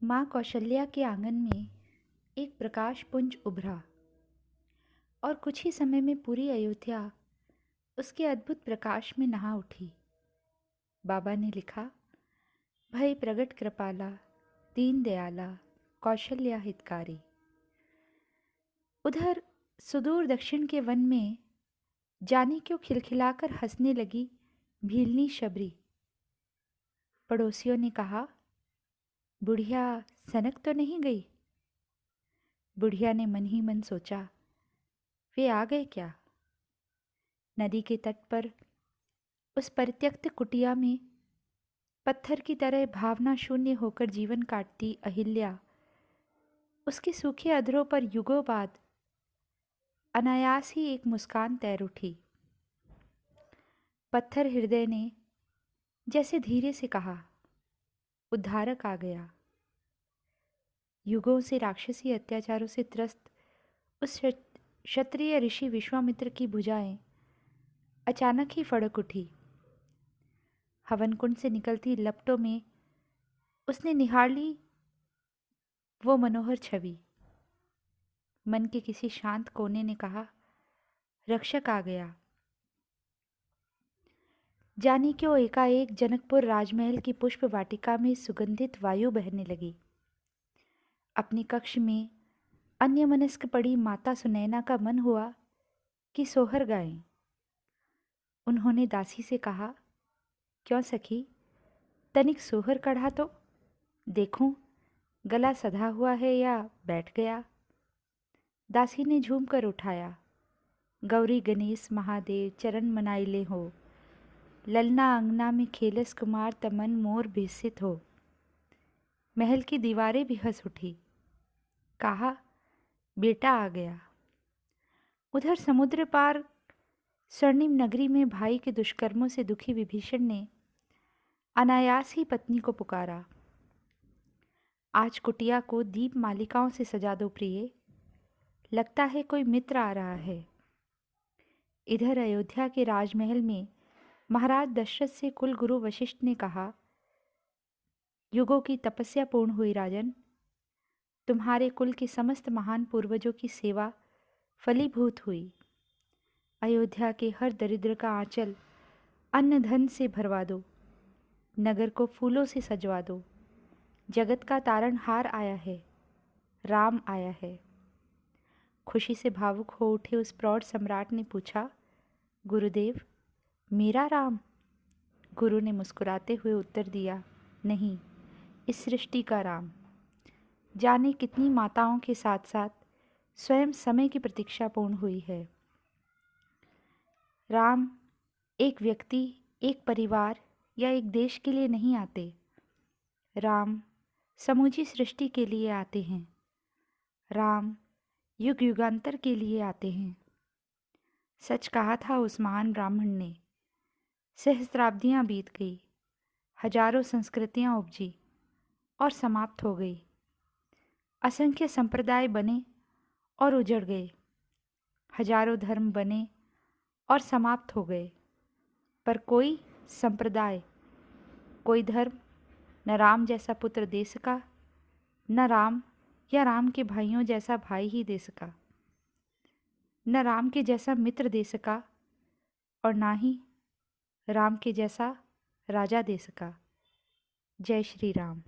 माँ कौशल्या के आंगन में एक प्रकाश पुंज उभरा और कुछ ही समय में पूरी अयोध्या उसके अद्भुत प्रकाश में नहा उठी। बाबा ने लिखा, भय प्रगट कृपाला, दीन दयाला, कौशल्या हितकारी। उधर सुदूर दक्षिण के वन में जाने क्यों खिलखिलाकर हंसने लगी भीलनी शबरी। पड़ोसियों ने कहा, बुढ़िया सनक तो नहीं गई। बुढ़िया ने मन ही मन सोचा, वे आ गए क्या। नदी के तट पर उस परित्यक्त कुटिया में पत्थर की तरह भावना शून्य होकर जीवन काटती अहिल्या, उसके सूखे अधरों पर युगों बाद अनायास ही एक मुस्कान तैर उठी। पत्थर हृदय ने जैसे धीरे से कहा, उद्धारक आ गया। युगों से राक्षसी अत्याचारों से त्रस्त उस क्षत्रिय ऋषि विश्वामित्र की भुजाएं अचानक ही फड़क उठी। हवन कुंड से निकलती लपटों में उसने निहार ली वो मनोहर छवि। मन के किसी शांत कोने ने कहा, रक्षक आ गया। जाने क्यों एकाएक जनकपुर राजमहल की पुष्प वाटिका में सुगंधित वायु बहने लगी। अपने कक्ष में अन्यमनस्क पड़ी माता सुनैना का मन हुआ कि सोहर गाएं। उन्होंने दासी से कहा, क्यों सखी, तनिक सोहर कढ़ा तो देखूं गला सधा हुआ है या बैठ गया। दासी ने झूम कर उठाया, गौरी गणेश महादेव चरण मनाइले हो, ललना अंगना में खेलस कुमार तमन मोर बेसित हो। महल की दीवारें भी हंस उठी। कहा, बेटा आ गया। उधर समुद्र पार स्वर्णिम नगरी में भाई के दुष्कर्मों से दुखी विभीषण ने अनायास ही पत्नी को पुकारा, आज कुटिया को दीप मालिकाओं से सजा दो प्रिय, लगता है कोई मित्र आ रहा है। इधर अयोध्या के राजमहल में महाराज दशरथ से कुल गुरु वशिष्ठ ने कहा, युगों की तपस्या पूर्ण हुई राजन। तुम्हारे कुल के समस्त महान पूर्वजों की सेवा फलीभूत हुई। अयोध्या के हर दरिद्र का आंचल अन्न धन से भरवा दो, नगर को फूलों से सजवा दो। जगत का तारनहार आया है, राम आया है। खुशी से भावुक हो उठे उस प्रौढ़ सम्राट ने पूछा, गुरुदेव, मेरा राम? गुरु ने मुस्कुराते हुए उत्तर दिया, नहीं, इस सृष्टि का राम। जाने कितनी माताओं के साथ साथ स्वयं समय की प्रतीक्षा पूर्ण हुई है। राम एक व्यक्ति, एक परिवार या एक देश के लिए नहीं आते। राम समूची सृष्टि के लिए आते हैं। राम युग युगांतर के लिए आते हैं। सच कहा था उस महान ब्राह्मण ने। सहस्त्राब्दियां बीत गई, हजारों संस्कृतियां उपजी और समाप्त हो गई। असंख्य संप्रदाय बने और उजड़ गए। हजारों धर्म बने और समाप्त हो गए, पर कोई संप्रदाय, कोई धर्म न राम जैसा पुत्र दे सका, न राम या राम के भाइयों जैसा भाई ही दे सका, न राम के जैसा मित्र दे सका और ना ही राम के जैसा राजा दे सका। जय श्री राम।